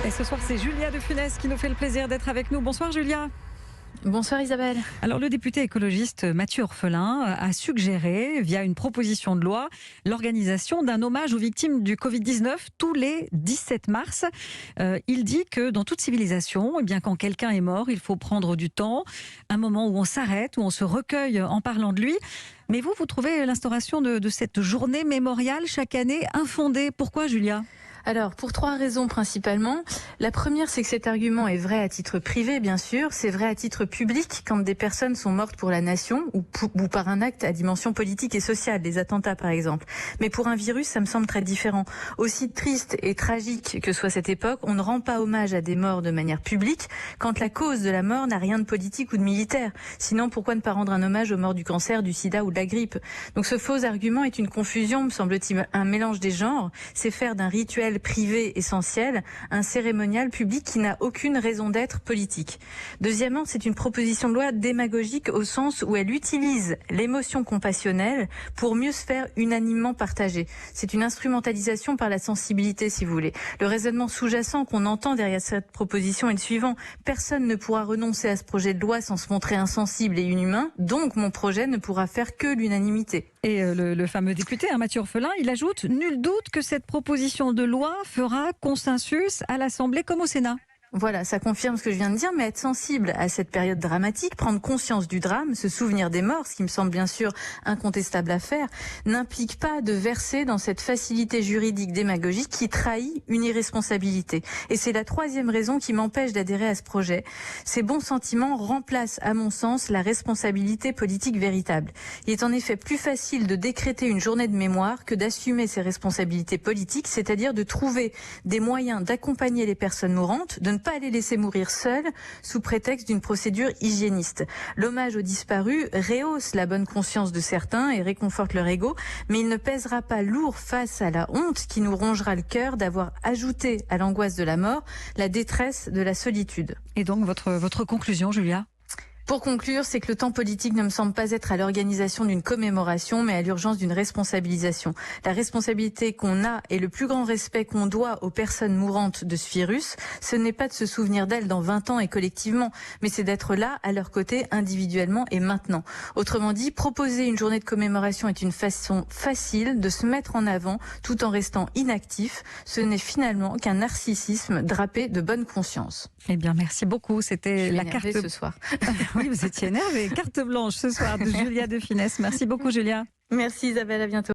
Et ce soir, c'est Julia de Funès qui nous fait le plaisir d'être avec nous. Bonsoir Julia. Bonsoir Isabelle. Alors le député écologiste Mathieu Orphelin a suggéré, via une proposition de loi, l'organisation d'un hommage aux victimes du Covid-19 tous les 17 mars. Il dit que dans toute civilisation, eh bien, quand quelqu'un est mort, il faut prendre du temps, un moment où on s'arrête, où on se recueille en parlant de lui. Mais vous trouvez l'instauration de cette journée mémoriale chaque année infondée. Pourquoi Julia ? Alors, pour 3 raisons principalement. La première, c'est que cet argument est vrai à titre privé, bien sûr. C'est vrai à titre public, quand des personnes sont mortes pour la nation ou par un acte à dimension politique et sociale, les attentats par exemple. Mais pour un virus, ça me semble très différent. Aussi triste et tragique que soit cette époque, on ne rend pas hommage à des morts de manière publique quand la cause de la mort n'a rien de politique ou de militaire. Sinon, pourquoi ne pas rendre un hommage aux morts du cancer, du sida ou de la grippe ? Donc ce faux argument est une confusion, me semble-t-il, un mélange des genres. C'est faire d'un rituel privé essentiel, un cérémonial public qui n'a aucune raison d'être politique. Deuxièmement, c'est une proposition de loi démagogique au sens où elle utilise l'émotion compassionnelle pour mieux se faire unanimement partager. C'est une instrumentalisation par la sensibilité, si vous voulez. Le raisonnement sous-jacent qu'on entend derrière cette proposition est le suivant. Personne ne pourra renoncer à ce projet de loi sans se montrer insensible et inhumain, donc mon projet ne pourra faire que l'unanimité. Et le fameux député, Mathieu Orphelin, il ajoute « Nul doute que cette proposition de loi fera consensus à l'Assemblée comme au Sénat ». Voilà, ça confirme ce que je viens de dire, mais être sensible à cette période dramatique, prendre conscience du drame, se souvenir des morts, ce qui me semble bien sûr incontestable à faire, n'implique pas de verser dans cette facilité juridique démagogique qui trahit une irresponsabilité. Et c'est la 3e raison qui m'empêche d'adhérer à ce projet. Ces bons sentiments remplacent, à mon sens, la responsabilité politique véritable. Il est en effet plus facile de décréter une journée de mémoire que d'assumer ses responsabilités politiques, c'est-à-dire de trouver des moyens d'accompagner les personnes mourantes, de ne pas les laisser mourir seuls sous prétexte d'une procédure hygiéniste. L'hommage aux disparus rehausse la bonne conscience de certains et réconforte leur ego, mais il ne pèsera pas lourd face à la honte qui nous rongera le cœur d'avoir ajouté à l'angoisse de la mort la détresse de la solitude. Et donc votre conclusion, Julia ? Pour conclure, c'est que le temps politique ne me semble pas être à l'organisation d'une commémoration, mais à l'urgence d'une responsabilisation. La responsabilité qu'on a et le plus grand respect qu'on doit aux personnes mourantes de ce virus, ce n'est pas de se souvenir d'elles dans 20 ans et collectivement, mais c'est d'être là, à leur côté, individuellement et maintenant. Autrement dit, proposer une journée de commémoration est une façon facile de se mettre en avant tout en restant inactif. Ce n'est finalement qu'un narcissisme drapé de bonne conscience. Eh bien, merci beaucoup. C'était la carte ce soir. Oui, vous étiez énervée. Carte blanche ce soir de Julia de Funès. Merci beaucoup, Julia. Merci Isabelle, à bientôt.